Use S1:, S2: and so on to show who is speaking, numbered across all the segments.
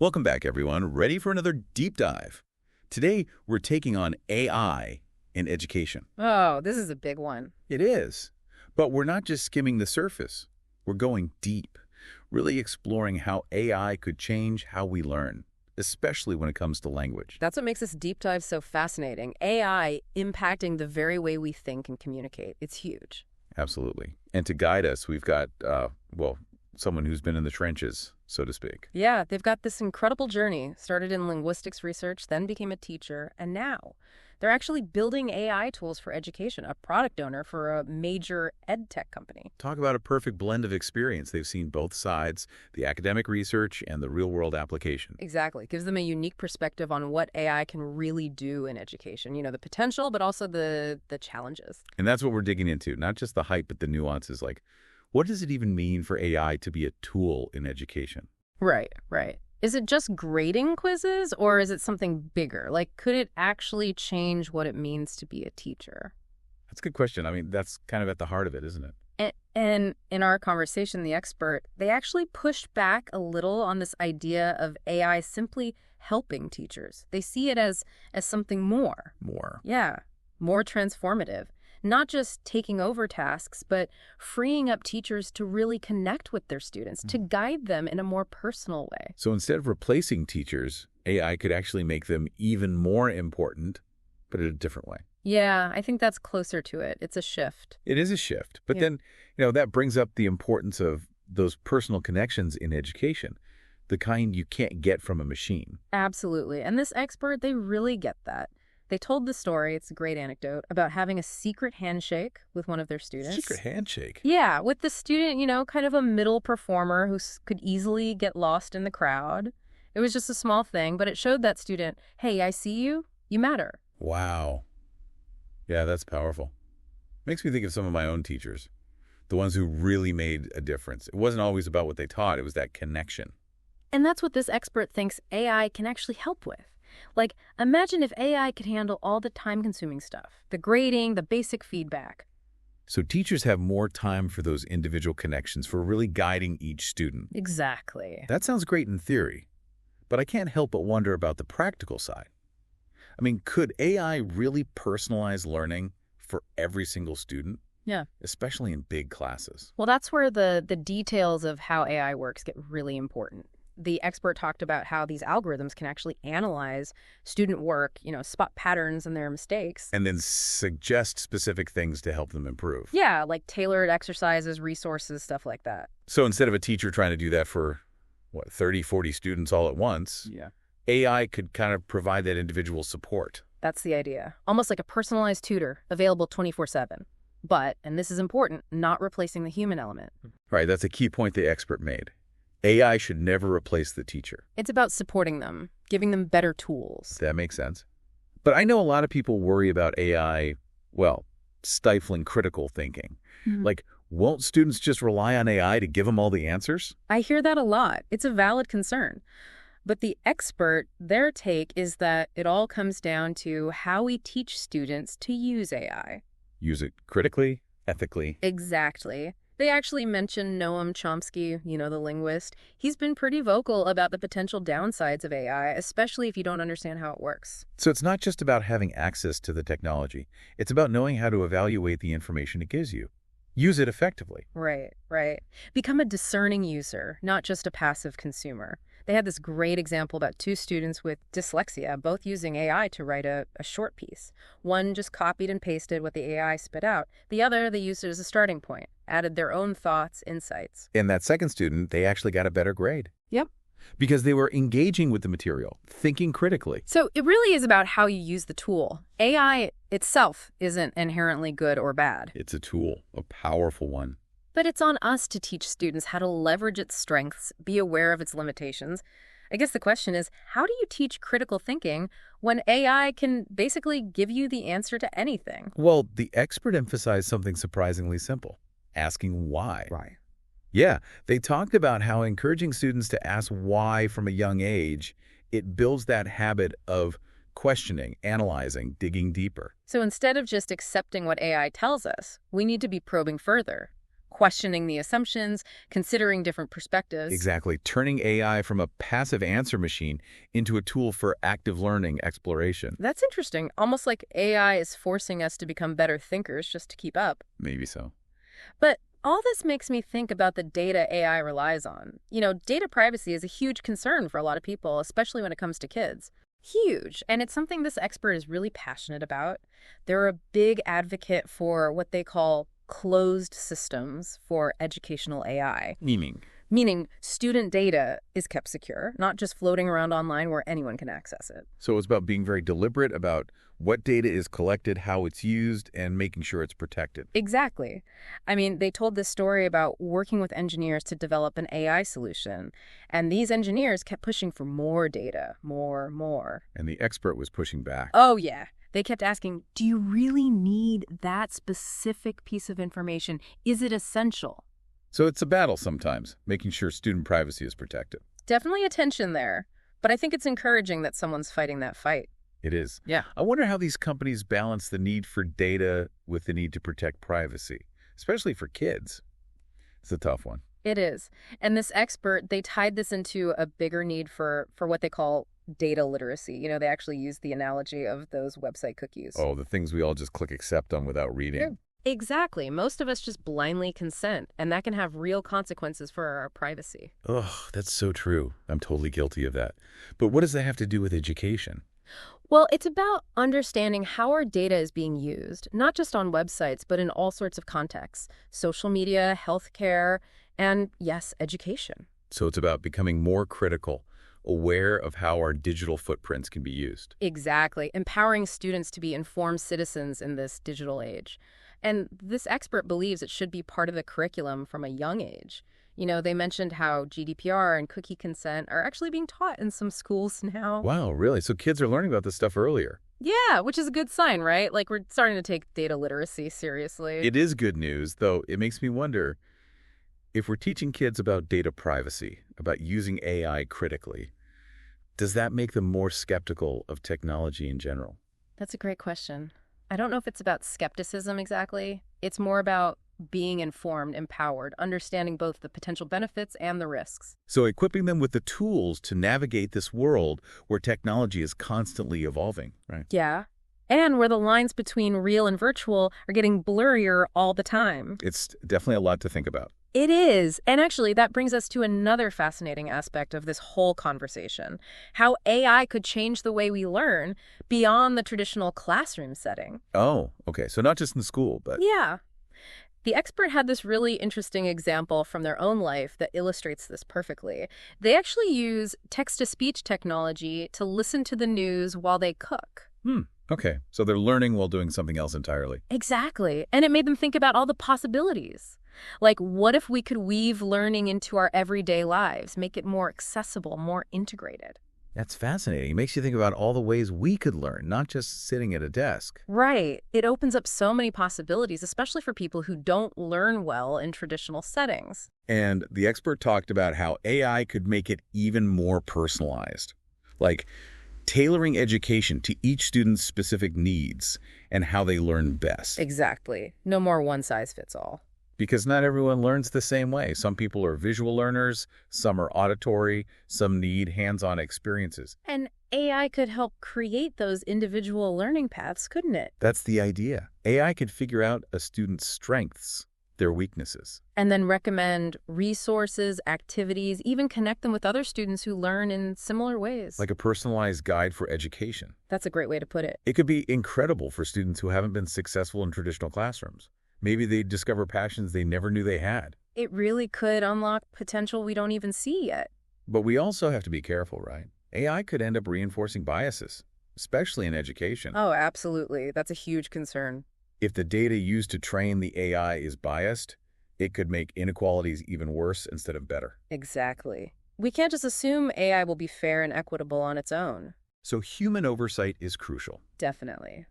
S1: Welcome back, everyone. Ready for another deep dive? Today, we're taking on AI in education.
S2: Oh, this is a big one.
S1: It is. But we're not just skimming the surface. We're going deep, really exploring how AI could change how we learn, especially when it comes to language.
S2: That's what makes this deep dive so fascinating. AI impacting the very way we think and communicate. It's huge.
S1: Absolutely. And to guide us, we've got, someone who's been in the trenches, so to speak.
S2: Yeah, they've got this incredible journey. Started in linguistics research, then became a teacher, and now they're actually building AI tools for education, a product owner for a major ed tech company.
S1: Talk about a perfect blend of experience. They've seen both sides, the academic research and the real-world application.
S2: Exactly. Gives them a unique perspective on what AI can really do in education. You know, the potential, but also the challenges.
S1: And that's what we're digging into, not just the hype, but the nuances. Like, what does it even mean for AI to be a tool in education?
S2: Right, right. Is it just grading quizzes, or is it something bigger? Like, could it actually change what it means to be a teacher?
S1: That's a good question. I mean, that's kind of at the heart of it, isn't it?
S2: And in our conversation, the expert, they actually pushed back a little on this idea of AI simply helping teachers. They see it as something more.
S1: More.
S2: Yeah, more transformative. Not just taking over tasks, but freeing up teachers to really connect with their students, to guide them in a more personal way.
S1: So instead of replacing teachers, AI could actually make them even more important, but in a different way.
S2: Yeah, I think that's closer to it. It's a shift.
S1: It is a shift. But
S2: Yeah.
S1: then, that brings up the importance of those personal connections in education, the kind you can't get from a machine.
S2: Absolutely. And this expert, they really get that. They told the story, it's a great anecdote, about having a secret handshake with one of their students.
S1: Secret handshake?
S2: Yeah, with the student, kind of a middle performer who could easily get lost in the crowd. It was just a small thing, but it showed that student, hey, I see you, you matter.
S1: Wow. Yeah, that's powerful. Makes me think of some of my own teachers, the ones who really made a difference. It wasn't always about what they taught, it was that connection.
S2: And that's what this expert thinks AI can actually help with. Like, imagine if AI could handle all the time-consuming stuff, the grading, the basic feedback.
S1: So teachers have more time for those individual connections, for really guiding each student.
S2: Exactly.
S1: That sounds great in theory, but I can't help but wonder about the practical side. I mean, could AI really personalize learning for every single student?
S2: Yeah.
S1: Especially in big classes.
S2: Well, that's where the details of how AI works get really important. The expert talked about how these algorithms can actually analyze student work, spot patterns in their mistakes.
S1: And then suggest specific things to help them improve.
S2: Yeah, like tailored exercises, resources, stuff like that.
S1: So instead of a teacher trying to do that for, 30, 40 students all at once,
S2: Yeah.
S1: AI could kind of provide that individual support.
S2: That's the idea. Almost like a personalized tutor, available 24/7. But, and this is important, not replacing the human element.
S1: Right, that's a key point the expert made. AI should never replace the teacher.
S2: It's about supporting them, giving them better tools.
S1: That makes sense. But I know a lot of people worry about AI, stifling critical thinking. Like, won't students just rely on AI to give them all the answers?
S2: I hear that a lot. It's a valid concern. But the expert, their take is that it all comes down to how we teach students to use AI.
S1: Use it critically, ethically.
S2: Exactly. They actually mentioned Noam Chomsky, the linguist. He's been pretty vocal about the potential downsides of AI, especially if you don't understand how it works.
S1: So it's not just about having access to the technology. It's about knowing how to evaluate the information it gives you. Use it effectively.
S2: Right, right. Become a discerning user, not just a passive consumer. They had this great example about two students with dyslexia, both using AI to write a short piece. One just copied and pasted what the AI spit out. The other, they used it as a starting point, added their own thoughts, insights.
S1: And that second student, they actually got a better grade.
S2: Yep.
S1: Because they were engaging with the material, thinking critically.
S2: So it really is about how you use the tool. AI itself isn't inherently good or bad.
S1: It's a tool, a powerful one.
S2: But it's on us to teach students how to leverage its strengths, be aware of its limitations. I guess the question is, how do you teach critical thinking when AI can basically give you the answer to anything?
S1: Well, the expert emphasized something surprisingly simple, asking why.
S2: Right.
S1: Yeah, they talked about how encouraging students to ask why from a young age, it builds that habit of questioning, analyzing, digging deeper.
S2: So instead of just accepting what AI tells us, we need to be probing further. questioning the assumptions, considering different perspectives.
S1: Exactly. Turning AI from a passive answer machine into a tool for active learning exploration.
S2: That's interesting. Almost like AI is forcing us to become better thinkers just to keep up.
S1: Maybe so.
S2: But all this makes me think about the data AI relies on. Data privacy is a huge concern for a lot of people, especially when it comes to kids. Huge. And it's something this expert is really passionate about. They're a big advocate for what they call closed systems for educational AI. Meaning student data is kept secure, not just floating around online where anyone can access it.
S1: So it's about being very deliberate about what data is collected, how it's used, and making sure it's protected.
S2: Exactly. I mean, they told this story about working with engineers to develop an AI solution. And these engineers kept pushing for more data, more.
S1: And the expert was pushing back.
S2: Oh, yeah. They kept asking, do you really need that specific piece of information? Is it essential?
S1: So it's a battle sometimes, making sure student privacy is protected.
S2: Definitely a tension there. But I think it's encouraging that someone's fighting that fight.
S1: It is.
S2: Yeah.
S1: I wonder how these companies balance the need for data with the need to protect privacy, especially for kids. It's a tough one.
S2: It is. And this expert, they tied this into a bigger need for what they call data literacy. They actually use the analogy of those website cookies.
S1: Oh, the things we all just click accept on without reading.
S2: Yeah. Exactly. Most of us just blindly consent, and that can have real consequences for our privacy.
S1: Ugh, that's so true. I'm totally guilty of that. But what does that have to do with education?
S2: Well, it's about understanding how our data is being used, not just on websites, but in all sorts of contexts. Social media, healthcare, and yes, education.
S1: So it's about becoming more critical, aware of how our digital footprints can be used.
S2: Exactly. Empowering students to be informed citizens in this digital age. And this expert believes it should be part of the curriculum from a young age. They mentioned how GDPR and cookie consent are actually being taught in some schools now.
S1: Wow, really? So kids are learning about this stuff earlier.
S2: Yeah, which is a good sign, right? Like we're starting to take data literacy seriously.
S1: It is good news, though it makes me wonder, if we're teaching kids about data privacy, about using AI critically, does that make them more skeptical of technology in general?
S2: That's a great question. I don't know if it's about skepticism exactly. It's more about being informed, empowered, understanding both the potential benefits and the risks.
S1: So equipping them with the tools to navigate this world where technology is constantly evolving, right?
S2: Yeah. And where the lines between real and virtual are getting blurrier all the time.
S1: It's definitely a lot to think about.
S2: It is. And actually, that brings us to another fascinating aspect of this whole conversation. How AI could change the way we learn beyond the traditional classroom setting.
S1: Oh, okay. So not just in school, but...
S2: Yeah. The expert had this really interesting example from their own life that illustrates this perfectly. They actually use text-to-speech technology to listen to the news while they cook.
S1: Okay. So they're learning while doing something else entirely.
S2: Exactly. And it made them think about all the possibilities. Like, what if we could weave learning into our everyday lives, make it more accessible, more integrated?
S1: That's fascinating. It makes you think about all the ways we could learn, not just sitting at a desk.
S2: Right. It opens up so many possibilities, especially for people who don't learn well in traditional settings.
S1: And the expert talked about how AI could make it even more personalized, like tailoring education to each student's specific needs and how they learn best.
S2: Exactly. No more one size fits all.
S1: Because not everyone learns the same way. Some people are visual learners, some are auditory, some need hands-on experiences.
S2: And AI could help create those individual learning paths, couldn't it?
S1: That's the idea. AI could figure out a student's strengths, their weaknesses.
S2: And then recommend resources, activities, even connect them with other students who learn in similar ways.
S1: Like a personalized guide for education.
S2: That's a great way to put it.
S1: It could be incredible for students who haven't been successful in traditional classrooms. Maybe they discover passions they never knew they had.
S2: It really could unlock potential we don't even see yet.
S1: But we also have to be careful, right? AI could end up reinforcing biases, especially in education.
S2: Oh, absolutely. That's a huge concern.
S1: If the data used to train the AI is biased, it could make inequalities even worse instead of better.
S2: Exactly. We can't just assume AI will be fair and equitable on its own.
S1: So human oversight is crucial.
S2: Definitely.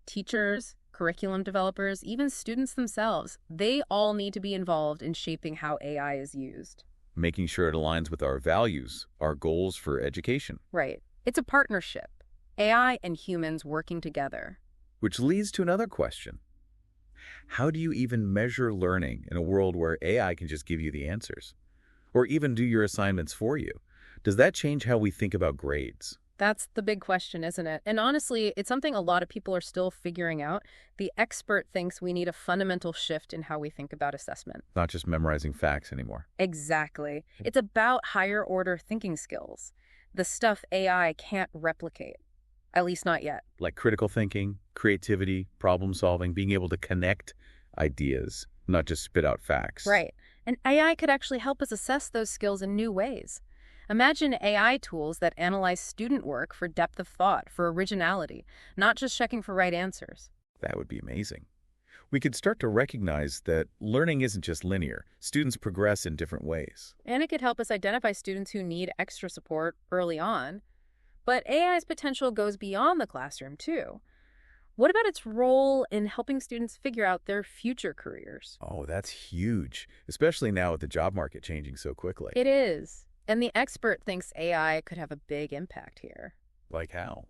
S2: Teachers, curriculum developers, even students themselves, they all need to be involved in shaping how AI is used.
S1: Making sure it aligns with our values, our goals for education.
S2: Right. It's a partnership. AI and humans working together.
S1: Which leads to another question. How do you even measure learning in a world where AI can just give you the answers? Or even do your assignments for you? Does that change how we think about grades?
S2: That's the big question, isn't it? And honestly, it's something a lot of people are still figuring out. The expert thinks we need a fundamental shift in how we think about assessment.
S1: Not just memorizing facts anymore.
S2: Exactly. It's about higher order thinking skills, the stuff AI can't replicate, at least not yet.
S1: Like critical thinking, creativity, problem solving, being able to connect ideas, not just spit out facts.
S2: Right. And AI could actually help us assess those skills in new ways. Imagine AI tools that analyze student work for depth of thought, for originality, not just checking for right answers.
S1: That would be amazing. We could start to recognize that learning isn't just linear. Students progress in different ways.
S2: And it could help us identify students who need extra support early on. But AI's potential goes beyond the classroom, too. What about its role in helping students figure out their future careers?
S1: Oh, that's huge, especially now with the job market changing so quickly.
S2: It is. And the expert thinks AI could have a big impact here.
S1: Like how?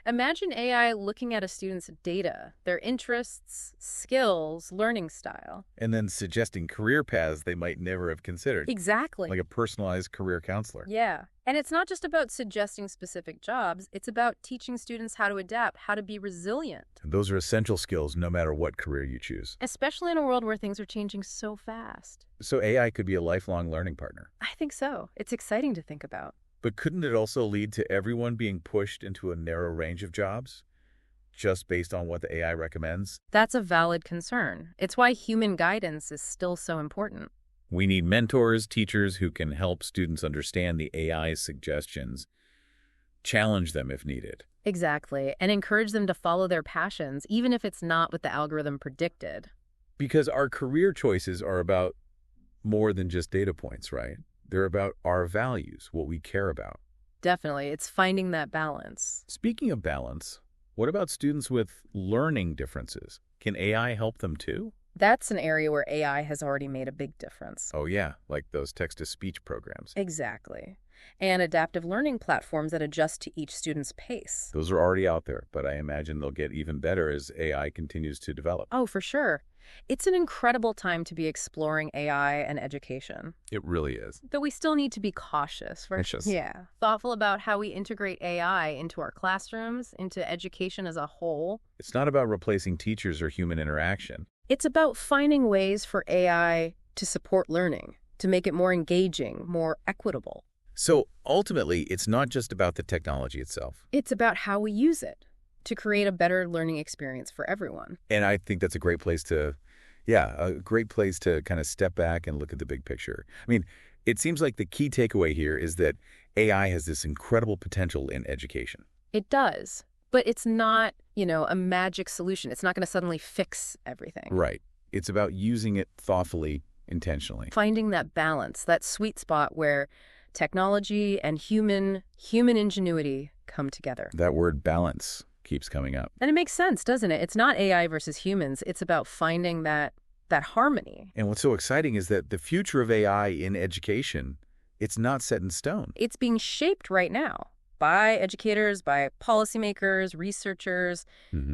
S2: Imagine AI looking at a student's data, their interests, skills, learning style.
S1: And then suggesting career paths they might never have considered.
S2: Exactly.
S1: Like a personalized career counselor.
S2: Yeah. And it's not just about suggesting specific jobs, it's about teaching students how to adapt, how to be resilient.
S1: And those are essential skills no matter what career you choose.
S2: Especially in a world where things are changing so fast.
S1: So AI could be a lifelong learning partner.
S2: I think so. It's exciting to think about.
S1: But couldn't it also lead to everyone being pushed into a narrow range of jobs, just based on what the AI recommends?
S2: That's a valid concern. It's why human guidance is still so important.
S1: We need mentors, teachers who can help students understand the AI's suggestions, challenge them if needed.
S2: Exactly, and encourage them to follow their passions, even if it's not what the algorithm predicted.
S1: Because our career choices are about more than just data points, right? They're about our values, what we care about.
S2: Definitely, it's finding that balance.
S1: Speaking of balance, what about students with learning differences? Can AI help them too?
S2: That's an area where AI has already made a big difference.
S1: Oh yeah, like those text-to-speech programs.
S2: Exactly. And adaptive learning platforms that adjust to each student's pace.
S1: Those are already out there, but I imagine they'll get even better as AI continues to develop.
S2: Oh, for sure. It's an incredible time to be exploring AI and education.
S1: It really is.
S2: Though we still need to be cautious. Yeah. Thoughtful about how we integrate AI into our classrooms, into education as a whole.
S1: It's not about replacing teachers or human interaction.
S2: It's about finding ways for AI to support learning, to make it more engaging, more equitable.
S1: So ultimately, it's not just about the technology itself.
S2: It's about how we use it to create a better learning experience for everyone.
S1: And I think that's a great place to kind of step back and look at the big picture. I mean, it seems like the key takeaway here is that AI has this incredible potential in education.
S2: It does, but it's not, a magic solution. It's not going to suddenly fix everything.
S1: Right. It's about using it thoughtfully, intentionally.
S2: Finding that balance, that sweet spot where technology and human ingenuity come together.
S1: That word balance keeps coming up.
S2: And it makes sense, doesn't it? It's not AI versus humans. It's about finding that harmony.
S1: And what's so exciting is that the future of AI in education, it's not set in stone.
S2: It's being shaped right now by educators, by policymakers, researchers,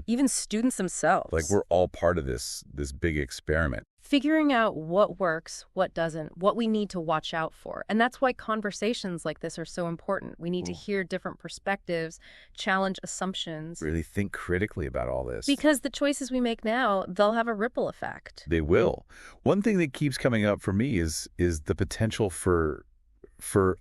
S2: even students themselves.
S1: Like we're all part of this big experiment.
S2: Figuring out what works, what doesn't, what we need to watch out for. And that's why conversations like this are so important. We need to hear different perspectives, challenge assumptions.
S1: Really think critically about all this.
S2: Because the choices we make now, they'll have a ripple effect.
S1: They will. One thing that keeps coming up for me is the potential for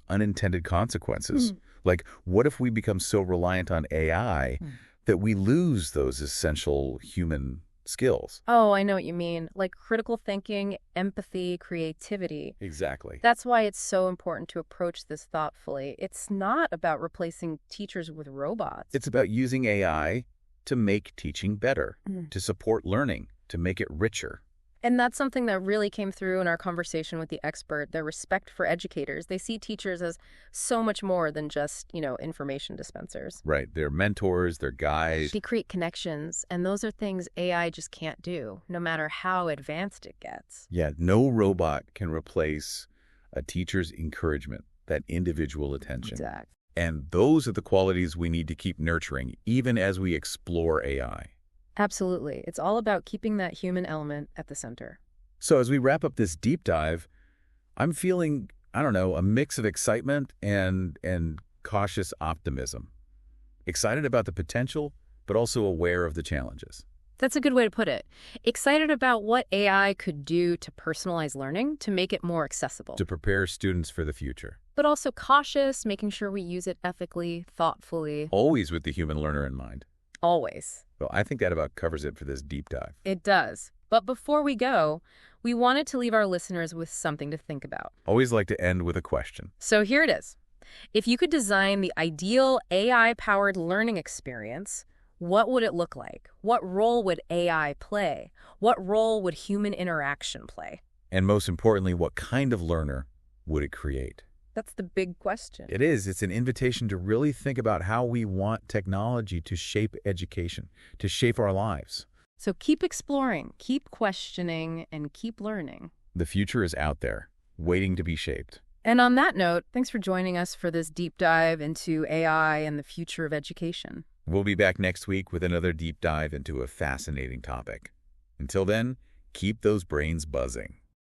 S1: unintended consequences. Like, what if we become so reliant on AI that we lose those essential human skills?
S2: Oh, I know what you mean. Like critical thinking, empathy, creativity.
S1: Exactly.
S2: That's why it's so important to approach this thoughtfully. It's not about replacing teachers with robots.
S1: It's about using AI to make teaching better, to support learning, to make it richer.
S2: And that's something that really came through in our conversation with the expert, their respect for educators. They see teachers as so much more than just, information dispensers.
S1: Right. They're mentors, they're guides.
S2: They create connections, and those are things AI just can't do, no matter how advanced it gets.
S1: Yeah, no robot can replace a teacher's encouragement, that individual attention.
S2: Exactly.
S1: And those are the qualities we need to keep nurturing, even as we explore AI.
S2: Absolutely. It's all about keeping that human element at the center.
S1: So as we wrap up this deep dive, I'm feeling, I don't know, a mix of excitement and cautious optimism. Excited about the potential, but also aware of the challenges.
S2: That's a good way to put it. Excited about what AI could do to personalize learning to make it more accessible.
S1: To prepare students for the future.
S2: But also cautious, making sure we use it ethically, thoughtfully.
S1: Always with the human learner in mind.
S2: Always.
S1: Well, I think that about covers it for this deep dive.
S2: It does. But before we go, we wanted to leave our listeners with something to think about.
S1: Always like to end with a question.
S2: So here it is. If you could design the ideal AI-powered learning experience, what would it look like? What role would AI play? What role would human interaction play?
S1: And most importantly, what kind of learner would it create?
S2: That's the big question.
S1: It is. It's an invitation to really think about how we want technology to shape education, to shape our lives.
S2: So keep exploring, keep questioning, and keep learning.
S1: The future is out there, waiting to be shaped.
S2: And on that note, thanks for joining us for this deep dive into AI and the future of education.
S1: We'll be back next week with another deep dive into a fascinating topic. Until then, keep those brains buzzing.